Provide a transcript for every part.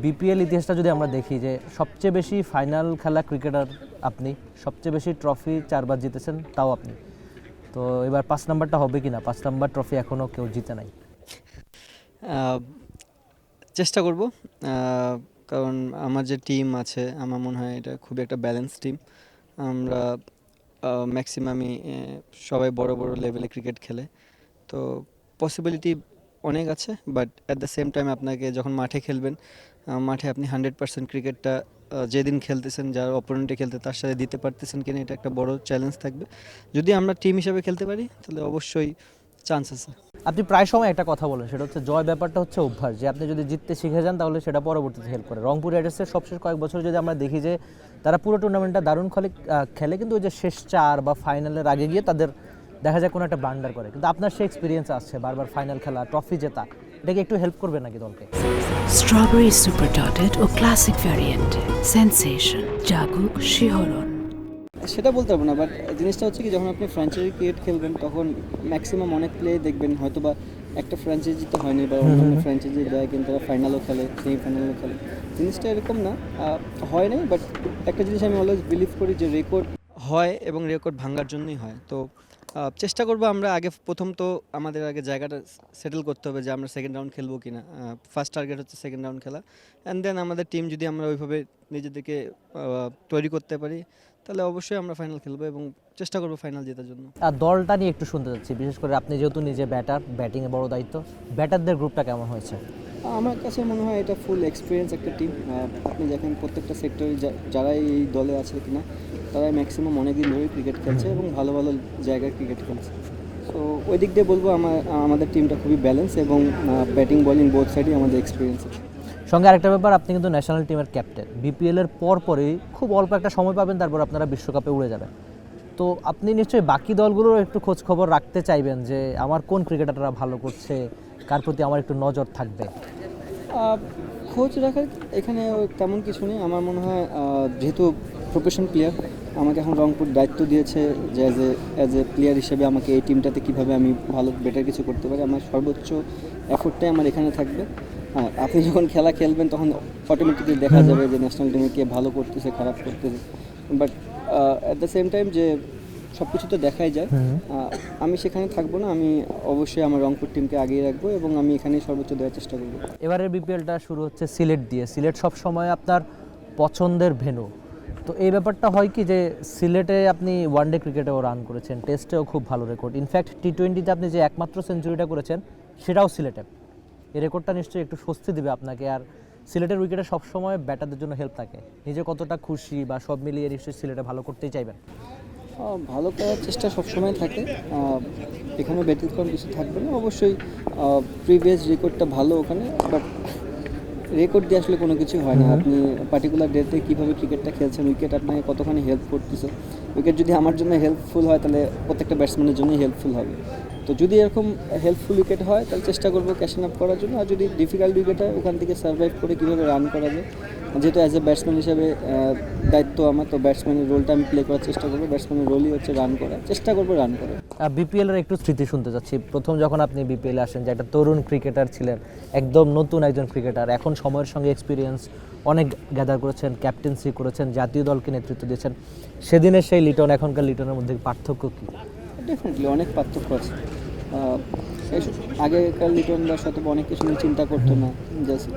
BPL ইতিহাসটা যদি আমরা দেখি যে সবচেয়ে বেশি ফাইনাল খেলা ক্রিকেটার আপনি, সবচেয়ে বেশি ট্রফি 4 বার জিতেছেন তাও আপনি। তো এবার 5 নাম্বারটা হবে কিনা? 5 নাম্বার ট্রফি এখনও কেউ জিতে নাই। আহ, চেষ্টা করব। কারণ আমার যে টিম আছে আমার মনে হয় এটা খুবই একটা ব্যালেন্স টিম। আমরা ম্যাক্সিমামই সবাই বড় বড় লেভেলে ক্রিকেট খেলে, তো পসিবিলিটি অনেক আছে। But at the same time আপনাকে যখন মাঠে খেলবেন, মাঠে আপনি 100% ক্রিকেটটা যেদিন খেলতেছেন, যার অপোনেন্টে খেলতে তার সাথে দিতে পারতেছেন কিনা, এটা একটা বড় চ্যালেঞ্জ থাকবে। যদি আমরা টিম হিসেবে খেলতে পারি তাহলে অবশ্যই চান্স আছে। আপনি প্রায় সময় একটা কথা বলেন, সেটা হচ্ছে জয় ব্যাপারটা হচ্ছে অভ্যাস, যে আপনি যদি জিততে শিখে যান তাহলে সেটা পরবর্তীতে হেল্প করে। রংপুর রাইডার্সের সবশেষ কয়েক বছর যদি আমরা দেখি যে তারা পুরো টুর্নামেন্টটা দারুণ খেলে, কিন্তু ওই যে শেষ 4 বা ফাইনালের আগে গিয়ে তাদের দেখা যায় কোনো একটা ব্লান্ডার করে। কিন্তু আপনার সে এক্সপিরিয়েন্স আছে, বারবার ফাইনাল খেলা, ট্রফি জেতা, এটাকে একটু হেল্প করবে নাকি দলকে? স্ট্রবেরি সুপার ডটেড ও ক্লাসিক ভ্যারিয়েন্টে সেন্সেশন জাগুক শিহরণ। সেটা বলতে পারবো না, বাট জিনিসটা হচ্ছে কি, যখন আপনি ফ্র্যাঞ্চাইজি ক্রিকেট খেলবেন তখন ম্যাক্সিমাম অনেক প্লে দেখবেন হয়তো বা একটা ফ্র্যাঞ্চাইজি তো হয়নি, বা অন্যান্য ফ্র্যাঞ্চাইজি দেয় কিন্তু তারা ফাইনালও খেলে, সেমিফাইনালও খেলে। জিনিসটা এরকম না, হয় নাই। বাট একটা জিনিস আমি অলওয়েজ বিলিভ করি যে রেকর্ড হয় এবং রেকর্ড ভাঙার জন্যই হয়। তো চেষ্টা করবো আমরা আগে, প্রথম তো আমাদের আগে জায়গাটা সেটেল করতে হবে যে আমরা সেকেন্ড রাউন্ড খেলবো কিনা। ফার্স্ট টার্গেট হচ্ছে সেকেন্ড রাউন্ড খেলা, অ্যান্ড দেন আমাদের টিম যদি আমরা ওইভাবে নিজেদেরকে তৈরি করতে পারি তাহলে অবশ্যই আমরা ফাইনাল খেলবো এবং চেষ্টা করবো ফাইনাল জেতার জন্য। আর দলটা নিয়ে একটু শুনতে চাচ্ছি, বিশেষ করে আপনি যেহেতু নিজে ব্যাটার, ব্যাটিংয়ে বড় দায়িত্ব, ব্যাটারদের গ্রুপটা কেমন হয়েছে? আমার কাছে মনে হয় এটা ফুল এক্সপিরিয়েন্স একটা টিম। আপনি দেখেন প্রত্যেকটা সেক্টরে যারাই এই দলে আছে কিনা তারাই ম্যাক্সিমাম অনেক দিন ধরেই ক্রিকেট খেলছে এবং ভালো ভালো জায়গায় ক্রিকেট খেলছে। সো ওই দিক দিয়ে বলবো আমাদের টিমটা খুবই ব্যালেন্স এবং ব্যাটিং বলিং বোথ সাইডই আমাদের এক্সপিরিয়েন্স আছে। সঙ্গে আরেকটা ব্যাপার, আপনি কিন্তু ন্যাশনাল টিমের ক্যাপ্টেন। বিপিএলের পরই খুব অল্প একটা সময় পাবেন, তারপর আপনারা বিশ্বকাপে উড়ে যাবেন। তো আপনি নিশ্চয়ই বাকি দলগুলোর একটু খোঁজ খবর রাখতে চাইবেন যে আমার কোন ক্রিকেটাররা ভালো করছে, কার প্রতি আমার একটু নজর থাকবে। খোঁজ রাখার এখানে তেমন কিছু নেই। আমার মনে হয় যেহেতু প্রফেশনাল প্লেয়ার, আমাকে এখন রংপুর দায়িত্ব দিয়েছে যে অ্যাজ এ প্লেয়ার হিসেবে আমাকে এই টিমটাতে কীভাবে আমি ভালো বেটার কিছু করতে পারি, আমার সর্বোচ্চ এফোর্টটাই আমার এখানে থাকবে। হ্যাঁ, আপনি যখন খেলা খেলবেন তখন অটোমেটিকলি দেখা যাবে যে ন্যাশনাল টিমে কে ভালো করতেছে, খারাপ করতেছে। But at the same time যে সব কিছু তো দেখাই যায়। আমি সেখানে থাকবো না, আমি অবশ্যই আমার রংপুর টিমকে আগিয়ে রাখবো এবং আমি এখানেই সর্বোচ্চ দেওয়ার চেষ্টা করবো। এবারের বিপিএলটা শুরু হচ্ছে সিলেট দিয়ে। সিলেট সব সময় আপনার পছন্দের ভেন্যু। তো এই ব্যাপারটা হয় কি যে সিলেটে আপনি ওয়ানডে ক্রিকেটেও রান করেছেন, টেস্টেও খুব ভালো রেকর্ড, ইনফ্যাক্ট টি-20তে আপনি যে একমাত্র সেঞ্চুরিটা করেছেন সেটাও সিলেটে। এই রেকর্ডটা নিশ্চয়ই একটু স্বস্তি দেবে আপনাকে। আর সিলেটের উইকেটে সবসময় ব্যাটারদের জন্য হেল্প থাকে। নিজে কতটা খুশি বা সব মিলিয়ে নিশ্চয়ই সিলেটে ভালো করতেই চাইবেন। ভালো করার চেষ্টা সবসময় থাকে, এখানে ব্যতিক্রম কিছু থাকবে না। অবশ্যই প্রিভিয়াস রেকর্ডটা ভালো ওখানে, বাট রেকর্ড দিয়ে আসলে কোনো কিছু হয় না। আপনি পার্টিকুলার ডেতে কীভাবে ক্রিকেটটা খেলছেন, উইকেট আপনাকে কতখানি হেল্প করতেছে। উইকেট যদি আমার জন্য হেল্পফুল হয় তাহলে প্রত্যেকটা ব্যাটসম্যানের জন্যই হেল্পফুল হবে। তো যদি এরকম হেল্পফুল উইকেট হয় তাহলে চেষ্টা করবো ক্যাশন আপ করার জন্য। আর যদি ডিফিকাল্ট উইকেট হয় ওখান থেকে সার্ভাইভ করে কীভাবে রান করা যায়, যেহেতু অ্যাজ এ ব্যাটসম্যান হিসেবে দায়িত্ব আমার, তো ব্যাটসম্যানের রোলটা আমি প্লে করার চেষ্টা করবো। ব্যাটসম্যানের রোলই হচ্ছে রান করা, চেষ্টা করবো রান করা। বিপিএলের একটু স্মৃতি শুনতে চাচ্ছি। প্রথম যখন আপনি বিপিএলে আসেন, যে একটা তরুণ ক্রিকেটার ছিলেন, একদম নতুন একজন ক্রিকেটার, এখন সময়ের সঙ্গে এক্সপিরিয়েন্স অনেক গ্যাদার করেছেন, ক্যাপ্টেন্সি করেছেন, জাতীয় দলকে নেতৃত্ব দিয়েছেন। সেদিনের সেই লিটন এখনকার লিটনের মধ্যে পার্থক্য কী? ডেফিনেটলি অনেক পার্থক্য আছে। আগেকার লিটনরা শত অনেক কিছু নিয়ে চিন্তা করতো না, জাস্ট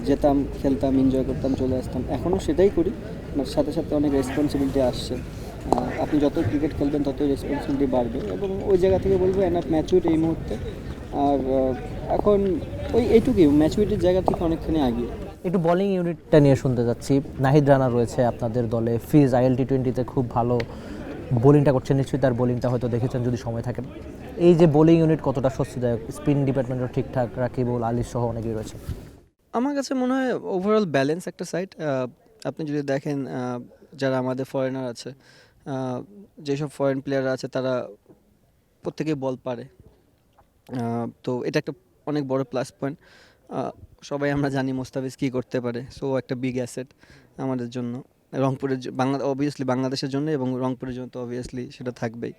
যেতাম, খেলতাম, এনজয় করতাম, চলে আসতাম। এখনও সেটাই করি, বাট সাথে সাথে অনেক রেসপন্সিবিলিটি আসছে। আপনি যত ক্রিকেট খেলবেন ততই রেসপন্সিবিলিটি বাড়বে এবং ওই জায়গা থেকে বলবো এনাফ ম্যাচুইড এই মুহূর্তে। আর এখন এইটুকুই, ম্যাচুইটির জায়গা থেকে অনেকখানি আগিয়ে। একটু বোলিং ইউনিটটা নিয়ে শুনতে যাচ্ছি। নাহিদ রানা রয়েছে আপনাদের দলে, ফিজ আইএল টি-20তে খুব ভালো বোলিংটা করছেন, নিশ্চয়ই তার বোলিংটা হয়তো দেখেছেন যদি সময় থাকে। এই যে বোলিং ইউনিট কতটা স্বস্তিদায়ক? স্পিন ডিপার্টমেন্টও ঠিকঠাক, রাকিবুল, আলী সহ অনেকেই রয়েছে। আমার কাছে মনে হয় ওভারঅল ব্যালেন্স একটা সাইড। আপনি যদি দেখেন যারা আমাদের ফরেনার আছে, যেসব ফরেন প্লেয়ার আছে তারা প্রত্যেকেই বল পারে। তো এটা একটা অনেক বড় প্লাস পয়েন্ট। সবাই আমরা জানি মোস্তাফিজ কী করতে পারে, সো একটা বিগ অ্যাসেট আমাদের জন্য, রংপুরের অবভিয়াসলি বাংলাদেশের জন্য, এবং রংপুরের জন্য তো অবভিয়াসলি সেটা থাকবেই।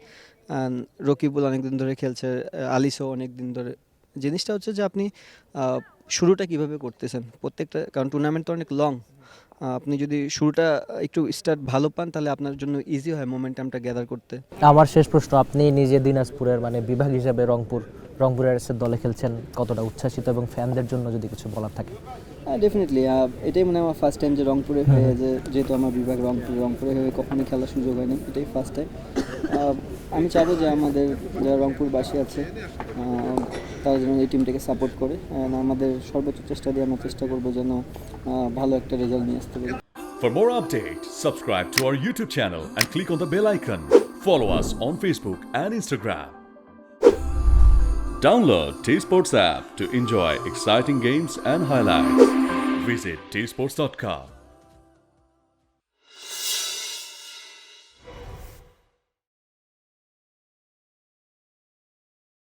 রকিবুল অনেক দিন ধরে খেলছে, আলিসও অনেক দিন ধরে। জিনিসটা হচ্ছে যে আপনি শুরুটা কিভাবে করতেছেন প্রত্যেকটা, কারণ টুর্নামেন্ট তো অনেক লং, আপনি যদি শুরুটা একটু স্টার্ট ভালো পান তাহলে আপনার জন্য ইজি হয় মোমেন্টামটা গ্যাদার করতে। আমার শেষ প্রশ্ন, আপনি নিজে দিনাজপুরের মানে বিভাগ হিসেবে রংপুরের দলে খেলছেন, কতটা উচ্ছ্বাসিত এবং ফ্যানদের জন্য যদি কিছু বলার থাকে? ডেফিনেটলি এটাই মনে হয় আমার ফার্স্ট টাইম যে রংপুরে হয়ে, যেহেতু আমার বিভাগ রংপুরে হয়ে কখনোই খেলার সুযোগ হয়নি, এটাই ফার্স্ট টাইম। আমি চাবো যে আমাদের যারা রংপুরবাসী আছে তারা যেন এই টিমটাকে সাপোর্ট করে, আমাদের সর্বোচ্চ চেষ্টা দিয়ে আমরা চেষ্টা করবো যেন ভালো একটা রেজাল্ট নিয়ে আসতে পারি। For more updates, subscribe to our YouTube channel and click on the bell icon. Follow us on Facebook and Instagram. Download T-Sports app to enjoy exciting games and highlights. Visit tsports.com.